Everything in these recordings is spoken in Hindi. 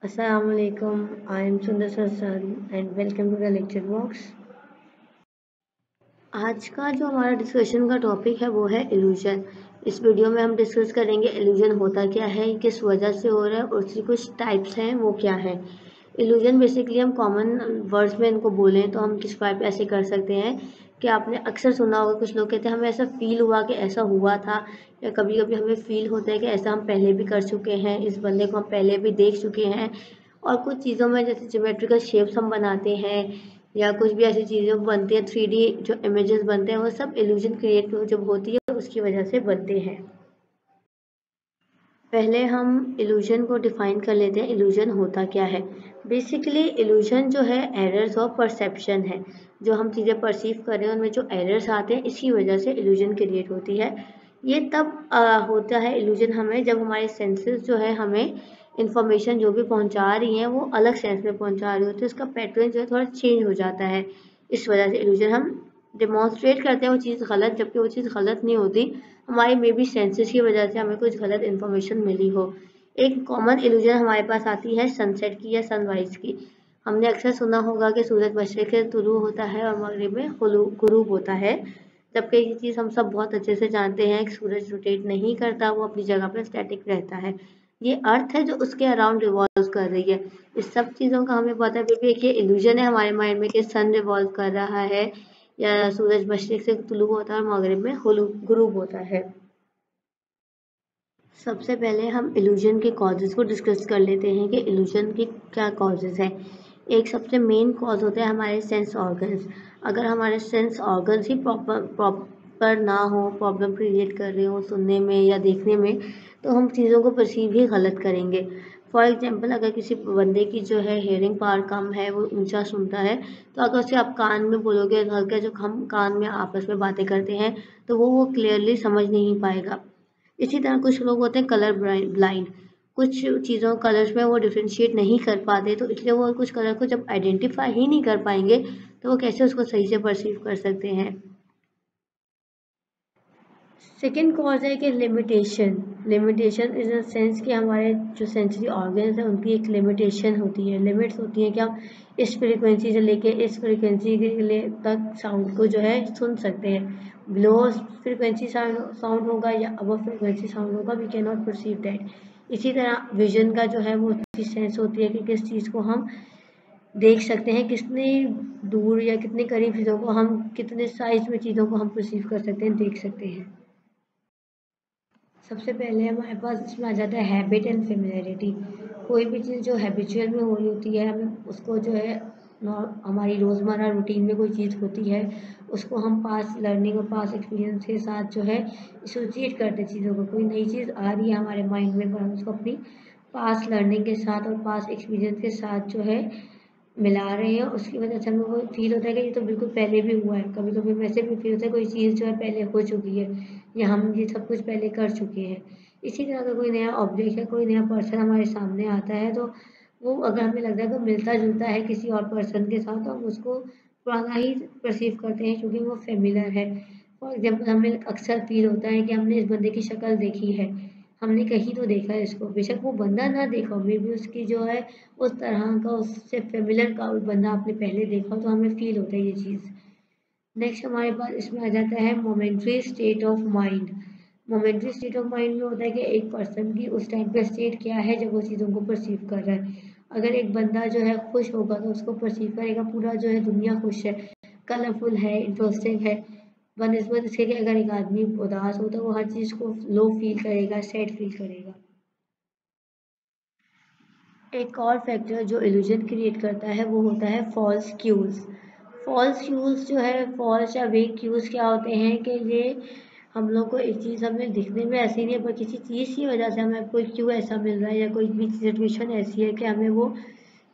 Assalamualaikum. I am Sundar Sarsan and welcome to the lecture box. आज का जो हमारा डिस्कशन का टॉपिक है वो है इल्यूजन। इस वीडियो में हम डिस्कस करेंगे इल्यूजन होता क्या है, किस वजह से हो रहा है और उसकी कुछ टाइप्स हैं वो क्या है। इल्यूजन बेसिकली हम कॉमन वर्ड्स में इनको बोलें तो हम डिस्क्राइब ऐसे कर सकते हैं कि आपने अक्सर सुना होगा, कुछ लोग कहते हैं हमें ऐसा फील हुआ कि ऐसा हुआ था, या कभी कभी हमें फील होता है कि ऐसा हम पहले भी कर चुके हैं, इस बंदे को हम पहले भी देख चुके हैं। और कुछ चीज़ों में जैसे ज्योमेट्रिकल शेप्स हम बनाते हैं या कुछ भी ऐसी चीज़ें बनती है, 3D जो इमेजेस बनते हैं वो सब इल्यूजन क्रिएट जब होती है उसकी वजह से बनते हैं। पहले हम इल्यूजन को डिफाइन कर लेते हैं, इल्यूजन होता क्या है। बेसिकली इल्यूजन जो है एरर्स ऑफ परसेप्शन है, जो हम चीज़ें परसीव कर रहे हैं उनमें जो एरर्स आते हैं इसकी वजह से इल्यूजन क्रिएट होती है। ये तब होता है इल्यूजन हमें जब हमारे सेंसेस जो है हमें इंफॉर्मेशन जो भी पहुंचा रही हैं वो अलग सेंस में पहुंचा रही होती है, उसका पैटर्न जो है थोड़ा चेंज हो जाता है। इस वजह से इल्यूजन हम डिमॉन्स्ट्रेट करते हैं वो चीज़ गलत, जबकि वो चीज़ गलत नहीं होती, हमारी मे बी सेंसेस की वजह से हमें कुछ गलत इन्फॉर्मेशन मिली हो। एक कॉमन इल्यूजन हमारे पास आती है सनसेट की या सनराइज की। हमने अक्सर सुना होगा कि सूरज मशरिक से तुलू होता है और मगरिब में गुरूब होता है, जबकि ये चीज़ हम सब बहुत अच्छे से जानते हैं कि सूरज रोटेट नहीं करता, वो अपनी जगह पर स्टैटिक रहता है। ये अर्थ है जो उसके अराउंड रिवॉल्व कर रही है। इस सब चीज़ों का हमें पता है, फिर भी एक ये इल्यूजन है हमारे माइंड में कि सन रिवॉल्व कर रहा है या सूरज मशरिक से तुलू होता है और मगरिब में गुरूब होता है। सबसे पहले हम इल्यूजन के कॉजेज़ को डिस्कस कर लेते हैं कि इल्यूजन के क्या कॉजेज़ हैं। एक सबसे मेन कॉज होता है हमारे सेंस ऑर्गन्स। अगर हमारे सेंस ऑर्गन्स ही प्रॉपर ना हो, प्रॉब्लम क्रिएट कर रहे हो सुनने में या देखने में, तो हम चीज़ों को परसीव ही गलत करेंगे। फॉर एग्जांपल अगर किसी बंदे की जो है हेयरिंग पावर कम है, वो ऊंचा सुनता है, तो अगर उसे आप कान में बोलोगे, हल्का जो हम कान में आपस में बातें करते हैं, तो वो क्लियरली समझ नहीं पाएगा। इसी तरह कुछ लोग होते हैं कलर ब्लाइंड, कुछ चीज़ों कलर्स में वो डिफ्रेंशिएट नहीं कर पाते, तो इसलिए वो कुछ कलर को जब आइडेंटिफाई ही नहीं कर पाएंगे तो वो कैसे उसको सही से परसीव कर सकते हैं। सेकेंड कॉज है कि limitation. Limitation in the sense कि हमारे जो सेंसरी ऑर्गन्स हैं उनकी एक लिमिटेशन होती है, लिमिट्स होती हैं कि हम इस फ्रीक्वेंसी से लेके इस फ्रीक्वेंसी के लिए तक साउंड को जो है सुन सकते हैं। लो फ्रीक्वेंसी साउंड होगा या अबव फ्रीक्वेंसी साउंड होगा, we can not perceive that. इसी तरह विजन का जो है वो चीज़ सेंस होती है कि किस चीज़ को हम देख सकते हैं, कितने दूर या कितने करीब चीज़ों को हम, कितने साइज में चीज़ों को हम परसीव कर सकते हैं, देख सकते हैं। सबसे पहले हमारे पास इसमें आ जाता है हैबिट एंड फेमिलियरिटी। कोई भी चीज़ जो हैबिचुअल में हो रही होती है, हमें उसको जो है हमारी रोज़मर्रा रूटीन में कोई चीज़ होती है, उसको हम पास लर्निंग और पास एक्सपीरियंस के साथ जो है एसोसिएट करते हैं चीज़ों को। कोई नई चीज़ आ रही है हमारे माइंड में, पर हम उसको अपनी पास लर्निंग के साथ और पास एक्सपीरियंस के साथ जो है मिला रहे हैं, उसकी वजह से हमें वो फील होता है कि ये तो बिल्कुल पहले भी हुआ है। कभी कभी वैसे भी फील होता है कोई चीज़ जो है पहले हो चुकी है या हम ये सब कुछ पहले कर चुके हैं। इसी तरह का कोई नया ऑब्जेक्ट या कोई नया पर्सन हमारे सामने आता है, तो वो अगर हमें लगता है कि मिलता जुलता है किसी और पर्सन के साथ, तो हम उसको पुराना ही परसीव करते हैं क्योंकि वो फेमिलियर है। फॉर एग्जाम्पल हमें अक्सर फील होता है कि हमने इस बंदे की शक्ल देखी है, हमने कहीं तो देखा है इसको, बेशक वो बंदा ना देखा हो, मे बी उसकी जो है उस तरह का उससे फेमिलियर का बंदा आपने पहले देखा हो, तो हमें फील होता है ये चीज़। नेक्स्ट हमारे पास इसमें आ जाता है momentary state of mind. Momentary state of mind में होता है कि एक पर्सन की उस टाइम पे स्टेट क्या है जब वो चीज़ों को परसीव कर रहा है। अगर एक बंदा जो है खुश होगा तो उसको परसीव करेगा पूरा जो है दुनिया खुश है, कलरफुल है, इंटरेस्टिंग है। बनस्बत इसके कि अगर एक आदमी उदास हो तो वो हर चीज़ को लो फील करेगा, सैड फील करेगा। एक और फैक्टर जो इल्यूजन क्रिएट करता है वो होता है फॉल्स क्यूज। फॉल्स क्यूज जो है, फॉल्स या वेक क्यूज क्या होते हैं कि ये हम लोग को एक चीज़ हमें दिखने में ऐसी नहीं है, पर किसी चीज़ की वजह से हमें कोई क्यू ऐसा मिल रहा है या कोई भी सिचुएशन ऐसी है कि हमें वो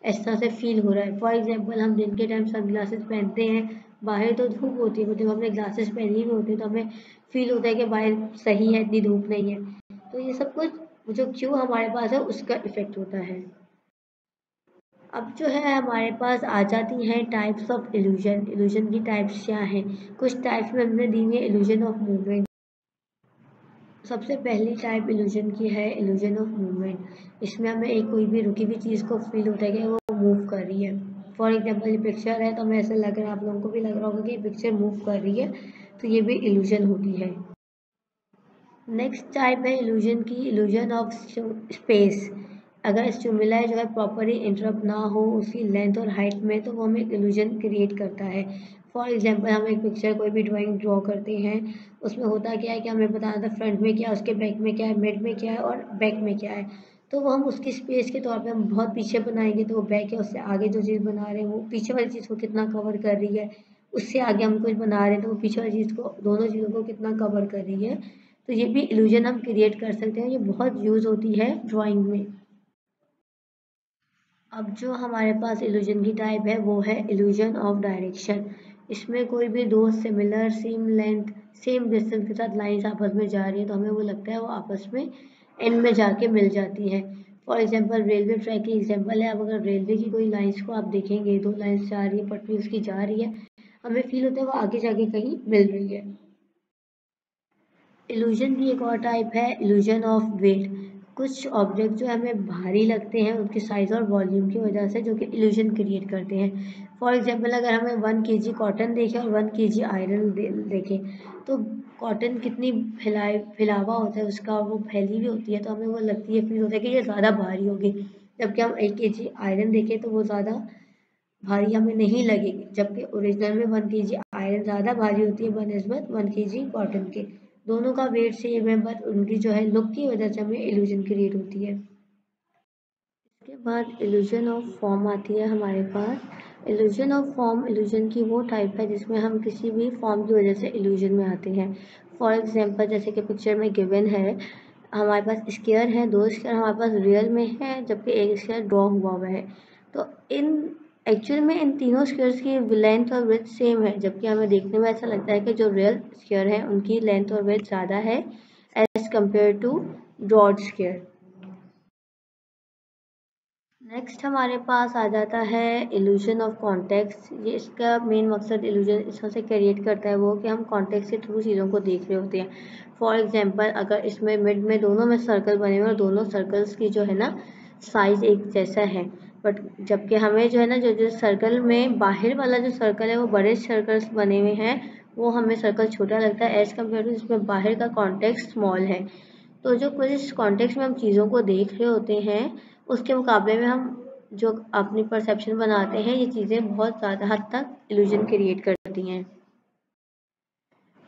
ऐसा से फील हो रहा है। फॉर एग्जाम्पल हम दिन के टाइम सन ग्लासेस पहनते हैं, बाहर तो धूप होती है, जब हमने ग्लासेस पहनी हुई होती है तो हमें फील होता है कि बाहर सही है, इतनी धूप नहीं है। तो ये सब कुछ जो क्यू हमारे पास है उसका इफेक्ट होता है। अब जो है हमारे पास आ जाती हैं टाइप्स ऑफ इल्यूजन। इल्यूजन की टाइप्स क्या हैं? कुछ टाइप्स में हमने दी है इल्यूजन ऑफ मूवमेंट। सबसे पहली टाइप इल्यूजन की है इल्यूजन ऑफ मूवमेंट। इसमें हमें एक कोई भी रुकी हुई चीज़ को फील होता है कि वो मूव कर रही है। फॉर एग्जांपल ये पिक्चर है तो हमें ऐसा लग रहा है, आप लोगों को भी लग रहा होगा कि ये पिक्चर मूव कर रही है, तो ये भी इल्यूजन होती है। नेक्स्ट टाइप है इल्यूजन की इल्यूजन ऑफ स्पेस। अगर स्टिमुलाई जो है प्रॉपरली इंटरप्ट ना हो उसकी लेंथ और हाइट में, तो वो हमें इल्यूजन क्रिएट करता है। फॉर एग्जांपल हम एक पिक्चर कोई भी ड्राइंग ड्रॉ करते हैं, उसमें होता क्या है कि हमें बताना था फ्रंट में क्या है, उसके बैक में क्या है, मिड में क्या है और बैक में क्या है। तो वो हम उसकी स्पेस के तौर पे हम बहुत पीछे बनाएंगे तो वो बैक है, उससे आगे जो चीज़ बना रहे हैं वो पीछे वाली चीज़ को कितना कवर कर रही है, उससे आगे हम कुछ बना रहे हैं तो वो पीछे वाली चीज़ को, दोनों चीज़ों को कितना कवर कर रही है। तो ये भी इल्यूजन हम क्रिएट कर सकते हैं, ये बहुत यूज़ होती है ड्राइंग में। अब जो हमारे पास इल्यूजन की टाइप है वो है इल्यूजन ऑफ डायरेक्शन। इसमें कोई भी दो similar same length same distance के साथ लाइंस आपस में जा रही है तो हमें वो लगता है वो आपस में एंड में जाके मिल जाती है। फॉर एग्जांपल रेलवे ट्रैक की एग्जांपल है। अब अगर रेलवे की कोई लाइंस को आप देखेंगे, दो लाइंस जा रही है, पटरी उसकी जा रही है, हमें फील होता है वो आगे जाके कहीं मिल रही है। इल्यूजन की एक और टाइप है इल्यूजन ऑफ वेट। कुछ ऑब्जेक्ट जो हमें भारी लगते हैं उनके साइज और वॉल्यूम की वजह से, जो कि इल्यूजन क्रिएट करते हैं। फॉर एग्जांपल अगर हमें 1 kg कॉटन देखें और 1 kg आयरन देखें, तो कॉटन कितनी फैलावा होता है उसका, वो फैली हुई होती है तो हमें वो लगती है, फील होता है कि ये ज़्यादा भारी होगी। जबकि हम 1 kg आयरन देखें तो वो ज़्यादा भारी हमें नहीं लगेगी, जबकि ओरिजिनल में 1 kg आयरन ज़्यादा भारी होती है बनस्बत 1 kg कॉटन के। दोनों का वेट सेम है, बट उनकी जो है लुक की वजह से हमें इल्यूजन क्रिएट होती है। इसके बाद इल्यूजन ऑफ फॉर्म आती है हमारे पास। इल्यूजन ऑफ फॉर्म इल्यूजन की वो टाइप है जिसमें हम किसी भी फॉर्म की वजह से इल्यूजन में आते हैं। फॉर एग्जांपल जैसे कि पिक्चर में गिवन है, हमारे पास स्क्वायर है, दो स्क्वायर हमारे पास रियल में है जबकि एक स्क्वायर ड्रॉ हुआ है। तो इन एक्चुअल में इन तीनों स्क्वायर्स की लेंथ और विड्थ सेम है, जबकि हमें देखने में ऐसा लगता है कि जो रियल स्क्वायर है उनकी लेंथ और विड्थ ज़्यादा है as compared to drawn square. Next हमारे पास आ जाता है इल्यूजन ऑफ कॉन्टेक्स्ट। ये इसका मेन मकसद इल्यूजन इसमें से क्रिएट करता है वो कि हम कॉन्टेक्स्ट के थ्रू चीज़ों को देख रहे होते हैं। फॉर एग्जांपल अगर इसमें मिड में दोनों में सर्कल बने हुए और दोनों सर्कल्स की जो है ना साइज एक जैसा है, बट जबकि हमें जो है ना जो जो सर्कल में बाहर वाला जो सर्कल है वो बड़े सर्कल्स बने हुए हैं, वो हमें सर्कल छोटा लगता है एज कम्पेयर टू जिसमें बाहर का कॉन्टेक्स्ट स्मॉल है। तो जो कुछ कॉन्टेक्स्ट में हम चीज़ों को देख रहे होते हैं उसके मुकाबले में हम जो अपनी परसेप्शन बनाते हैं, ये चीज़ें बहुत ज़्यादा हद तक इल्यूजन क्रिएट करती हैं।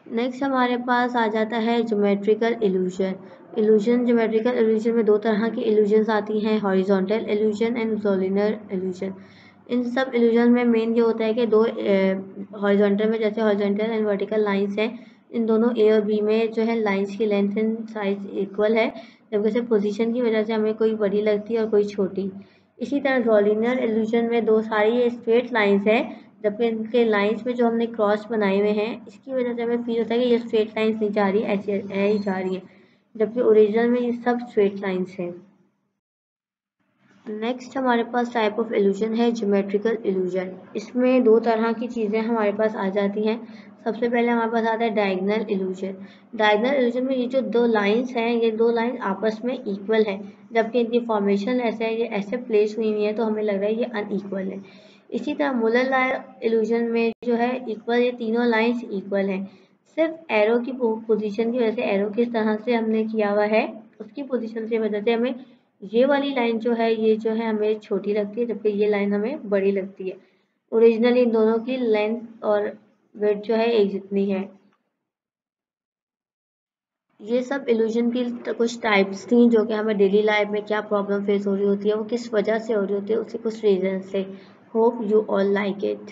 नेक्स्ट हमारे पास आ जाता है ज्योमेट्रिकल इल्यूजन। ज्योमेट्रिकल इल्यूजन में दो तरह की इल्यूजन्स आती हैं, हॉरिजॉन्टल इल्यूजन एंड ज़ोलिनर इल्यूजन। इन सब इल्यूजन में मेन ये होता है कि दो हॉरिजॉन्टल में जैसे हॉरिजॉन्टल एंड वर्टिकल लाइंस हैं, इन दोनों ए और बी में जो है लाइंस की लेंथ एंड साइज इक्वल है, जबकि सिर्फ पोजीशन की वजह से हमें कोई बड़ी लगती है और कोई छोटी। इसी तरह ज़ोलिनर इल्यूजन में दो सारी स्ट्रेट लाइंस है, जबकि इनके लाइंस में जो हमने क्रॉस बनाए हुए हैं इसकी वजह से हमें फील होता है कि ये स्ट्रेट लाइंस नहीं जा रही है, ऐसी ही जा रही है, जबकि ओरिजिनल में ये सब स्ट्रेट लाइंस हैं। नेक्स्ट हमारे पास टाइप ऑफ इल्यूजन है ज्योमेट्रिकल इल्यूजन। इसमें दो तरह की चीज़ें हमारे पास आ जाती हैं। सबसे पहले हमारे पास आता है डायगोनल इल्यूजन। डायगोनल इल्यूजन में ये जो दो लाइंस हैं, ये दो लाइंस आपस में इक्वल है, जबकि इनकी फॉर्मेशन ऐसे है, ये ऐसे प्लेस हुई हुई है तो हमें लग रहा है ये अनइक्वल है। इसी तरह मुलर इल्यूजन में जो है इक्वल, ये तीनों लाइंस इक्वल हैं, सिर्फ एरो की पोजीशन की वजह से, एरो किस तरह से हमने किया हुआ है उसकी पोजीशन की वजह से हमें ये वाली लाइन जो है ये जो है हमें छोटी लगती है, जबकि ये लाइन हमें बड़ी लगती है। ओरिजिनली इन दोनों की लेंथ और विड्थ जो है एक जितनी है। ये सब इल्यूजन की कुछ टाइप्स थी जो कि हमें डेली लाइफ में क्या प्रॉब्लम फेस हो रही होती है, वो किस वजह से हो रही होती है, उसके कुछ रीजन से। Hope you all like it.